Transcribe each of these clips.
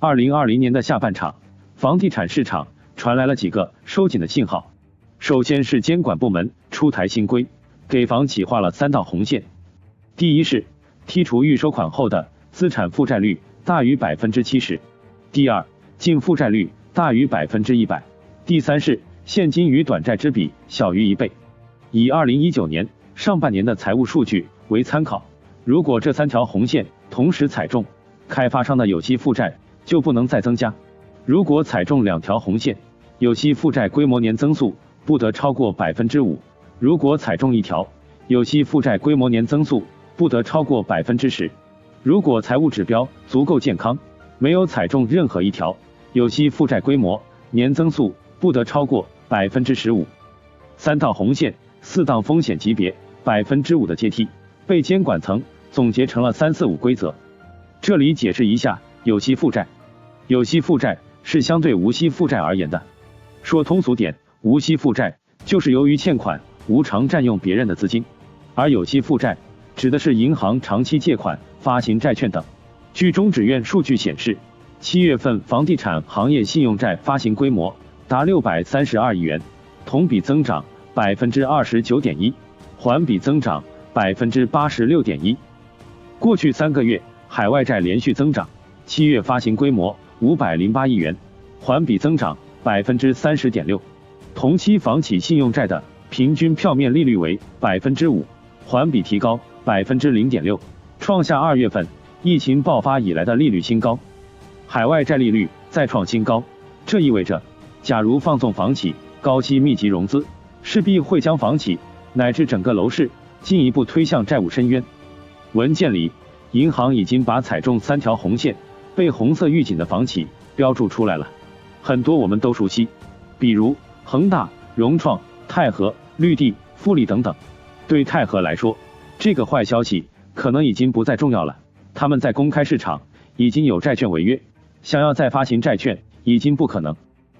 2020年的下半场，房地产市场传来了几个收紧的信号。首先是监管部门出台新规，给房企画了3道红线。第一是剔除预收款后的资产负债率大于70%，第二，净负债率大于100%，第三是现金与短债之比小于1倍。以2019年上半年的财务数据为参考，如果这3条红线同时踩中，开发商的有息负债就不能再增加。如果踩中2条红线，有息负债规模年增速不得超过5%，如果踩中1条，有息负债规模年增速不得超过10%。如果财务指标足够健康，没有踩中任何1条，有息负债规模年增速不得超过15%。3道红线，4档风险级别5%的阶梯，被监管层总结成了345规则。这里解释一下有息负债。有息负债是相对无息负债而言的。说通俗点，无息负债就是由于欠款无偿占用别人的资金，而有息负债指的是银行长期借款、发行债券等。据中指院数据显示，7月份房地产行业信用债发行规模达632亿元，同比增长29.1%，环比增长86.1%。过去3个月，海外债连续增长，7月发行规模508亿元，环比增长30.6%。同期房企信用债的平均票面利率为5%，环比提高0.6%，创下2月份疫情爆发以来的利率新高。海外债利率再创新高，这意味着，假如放纵房企高息密集融资，势必会将房企乃至整个楼市进一步推向债务深渊。文件里，银行已经把踩中3条红线、被红色预警的房企标注出来了，很多我们都熟悉，比如恒大、融创、泰禾、绿地、富力等等。对泰禾来说，这个坏消息可能已经不再重要了，他们在公开市场已经有债券违约，想要再发行债券已经不可能。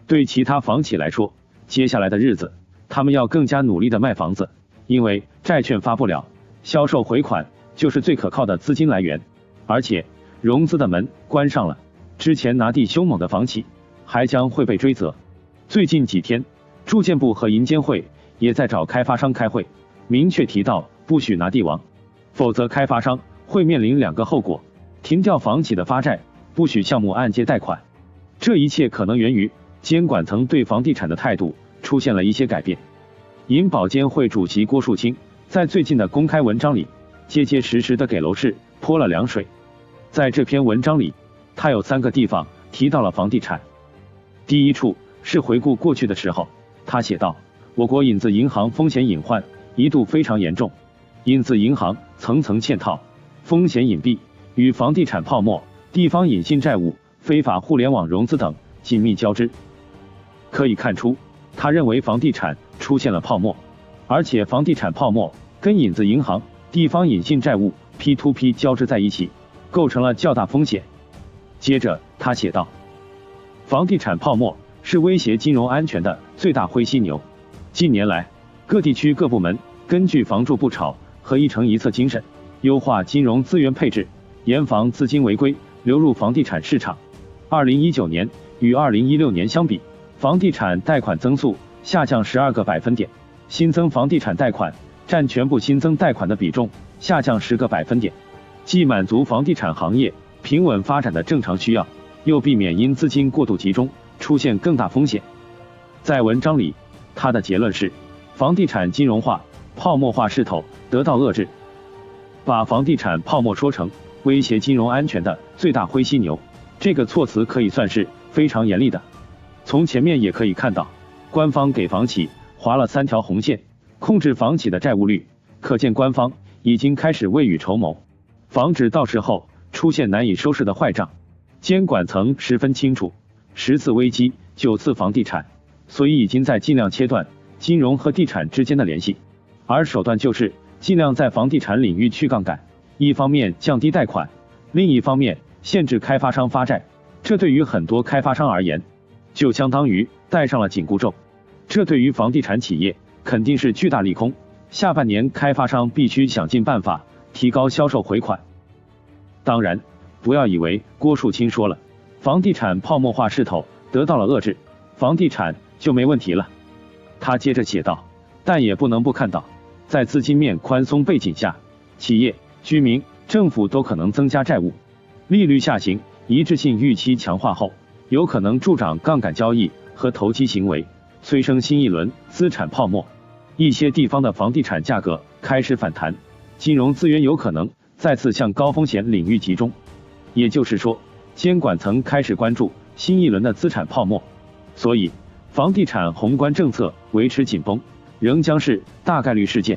对其他房企来说，接下来的日子，他们要更加努力的卖房子，因为债券发不了，销售回款就是最可靠的资金来源，而且融资的门关上了，之前拿地凶猛的房企还将会被追责。最近几天，住建部和银监会也在找开发商开会，明确提到不许拿地王，否则开发商会面临2个后果：停掉房企的发债，不许项目按揭贷款。这一切可能源于监管层对房地产的态度出现了一些改变。银保监会主席郭树清在最近的公开文章里，结结实实的给楼市泼了凉水。在这篇文章里，他有3个地方提到了房地产。第一处是回顾过去的时候，他写道，我国影子银行风险隐患一度非常严重，影子银行层层嵌套，风险隐蔽，与房地产泡沫、地方隐性债务、非法互联网融资等紧密交织。可以看出，他认为房地产出现了泡沫，而且房地产泡沫跟影子银行、地方隐性债务 P2P 交织在一起，构成了较大风险。接着他写道，房地产泡沫是威胁金融安全的最大灰犀牛。近年来，各地区各部门根据房住不炒和一城一策精神，优化金融资源配置，严防资金违规流入房地产市场。2019年与2016年相比，房地产贷款增速下降12个百分点，新增房地产贷款占全部新增贷款的比重下降10个百分点，既满足房地产行业平稳发展的正常需要，又避免因资金过度集中出现更大风险。在文章里，他的结论是，房地产金融化、泡沫化势头得到遏制。把房地产泡沫说成威胁金融安全的最大灰犀牛，这个措辞可以算是非常严厉的。从前面也可以看到，官方给房企划了3条红线，控制房企的债务率，可见官方已经开始未雨绸缪，防止到时候出现难以收拾的坏账。监管层十分清楚，10次危机9次房地产，所以已经在尽量切断金融和地产之间的联系，而手段就是尽量在房地产领域去杠杆，一方面降低贷款，另一方面限制开发商发债。这对于很多开发商而言，就相当于戴上了紧箍咒，这对于房地产企业肯定是巨大利空。下半年开发商必须想尽办法提高销售回款。当然，不要以为郭树清说了，房地产泡沫化势头得到了遏制，房地产就没问题了。他接着写道，但也不能不看到，在资金面宽松背景下，企业、居民、政府都可能增加债务，利率下行，一致性预期强化后，有可能助长杠杆交易和投机行为，催生新一轮资产泡沫。一些地方的房地产价格开始反弹，金融资源有可能再次向高风险领域集中。也就是说，监管层开始关注新一轮的资产泡沫，所以房地产宏观政策维持紧绷，仍将是大概率事件。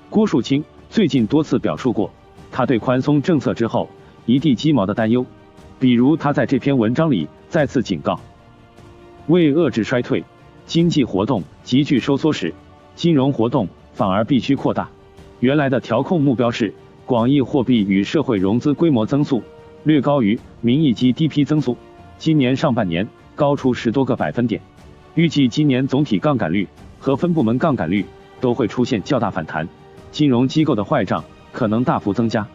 郭树清最近多次表述过他对宽松政策之后一地鸡毛的担忧，比如他在这篇文章里再次警告，为遏制衰退，经济活动急剧收缩时，金融活动反而必须扩大。原来的调控目标是广义货币与社会融资规模增速略高于名义 GDP 增速，今年上半年高出10多个百分点，预计今年总体杠杆率和分部门杠杆率都会出现较大反弹，金融机构的坏账可能大幅增加。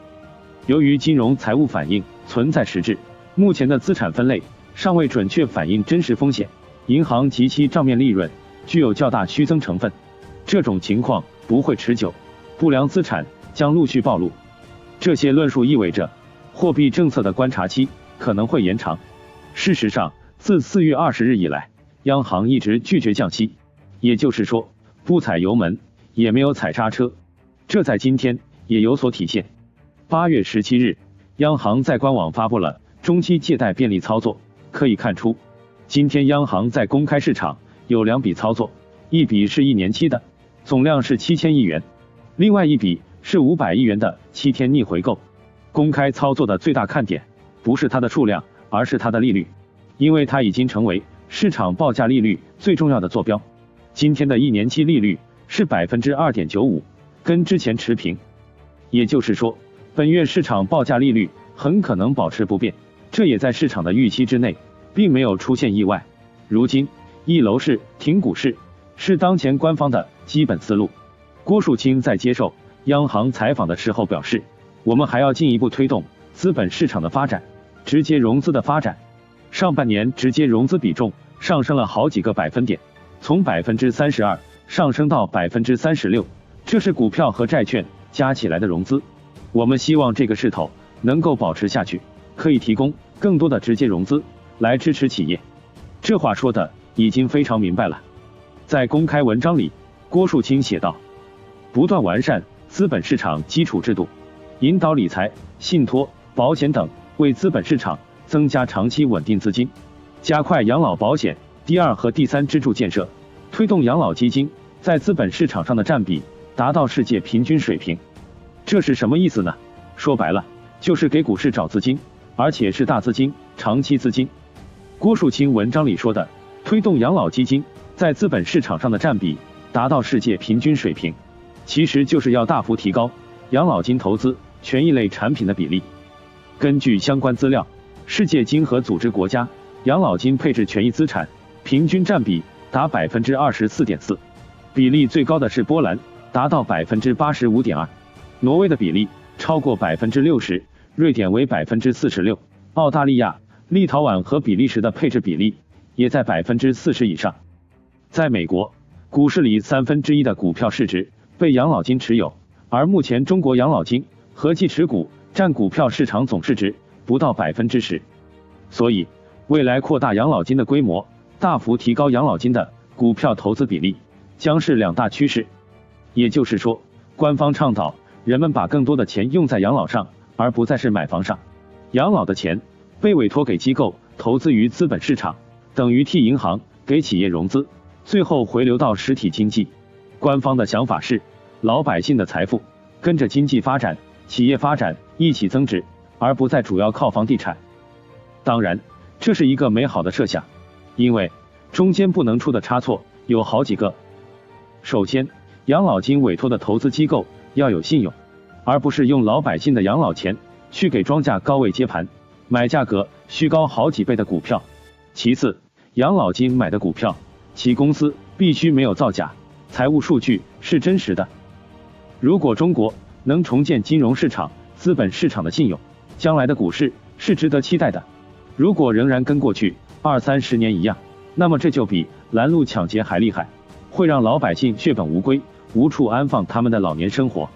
由于金融财务反应存在实质，目前的资产分类尚未准确反映真实风险，银行及其账面利润具有较大虚增成分，这种情况不会持久，不良资产将陆续暴露。这些论述意味着货币政策的观察期可能会延长。事实上，自4月20日以来，央行一直拒绝降息，也就是说，不踩油门，也没有踩刹车，这在今天也有所体现。8月17日，央行在官网发布了中期借贷便利操作，可以看出，今天央行在公开市场有2笔操作，一笔是1年期的，总量是7000亿元，另外一笔是500亿元的7天逆回购。公开操作的最大看点不是它的数量，而是它的利率，因为它已经成为市场报价利率最重要的坐标。今天的1年期利率是 2.95%， 跟之前持平，也就是说，本月市场报价利率很可能保持不变，这也在市场的预期之内，并没有出现意外。如今，一楼市停股市是当前官方的基本思路。郭树清在接受央行采访的时候表示，我们还要进一步推动资本市场的发展，直接融资的发展。上半年直接融资比重上升了好几个百分点，从 32% 上升到 36%， 这是股票和债券加起来的融资。我们希望这个势头能够保持下去，可以提供更多的直接融资来支持企业。这话说的已经非常明白了。在公开文章里，郭树清写道，不断完善资本市场基础制度，引导理财、信托、保险等为资本市场增加长期稳定资金，加快养老保险第2和第3支柱建设，推动养老基金在资本市场上的占比达到世界平均水平。这是什么意思呢？说白了，就是给股市找资金，而且是大资金、长期资金。郭树清文章里说的推动养老基金在资本市场上的占比达到世界平均水平，其实就是要大幅提高养老金投资权益类产品的比例。根据相关资料，世界经合组织国家养老金配置权益资产平均占比达 24.4%， 比例最高的是波兰，达到 85.2%， 挪威的比例超过 60%， 瑞典为 46%， 澳大利亚、立陶宛和比利时的配置比例也在 40% 以上。在美国，股市里1/3的股票市值被养老金持有，而目前中国养老金合计持股占股票市场总市值不到 10%， 所以未来扩大养老金的规模，大幅提高养老金的股票投资比例，将是2大趋势。也就是说，官方倡导人们把更多的钱用在养老上，而不再是买房上。养老的钱被委托给机构投资于资本市场，等于替银行给企业融资，最后回流到实体经济。官方的想法是，老百姓的财富跟着经济发展、企业发展一起增值，而不再主要靠房地产。当然，这是一个美好的设想，因为中间不能出的差错有好几个。首先，养老金委托的投资机构要有信用，而不是用老百姓的养老钱去给庄家高位接盘，买价格虚高好几倍的股票。其次，养老金买的股票，其公司必须没有造假，财务数据是真实的。如果中国能重建金融市场、资本市场的信用，将来的股市是值得期待的。如果仍然跟过去20-30年一样，那么这就比拦路抢劫还厉害，会让老百姓血本无归，无处安放他们的老年生活。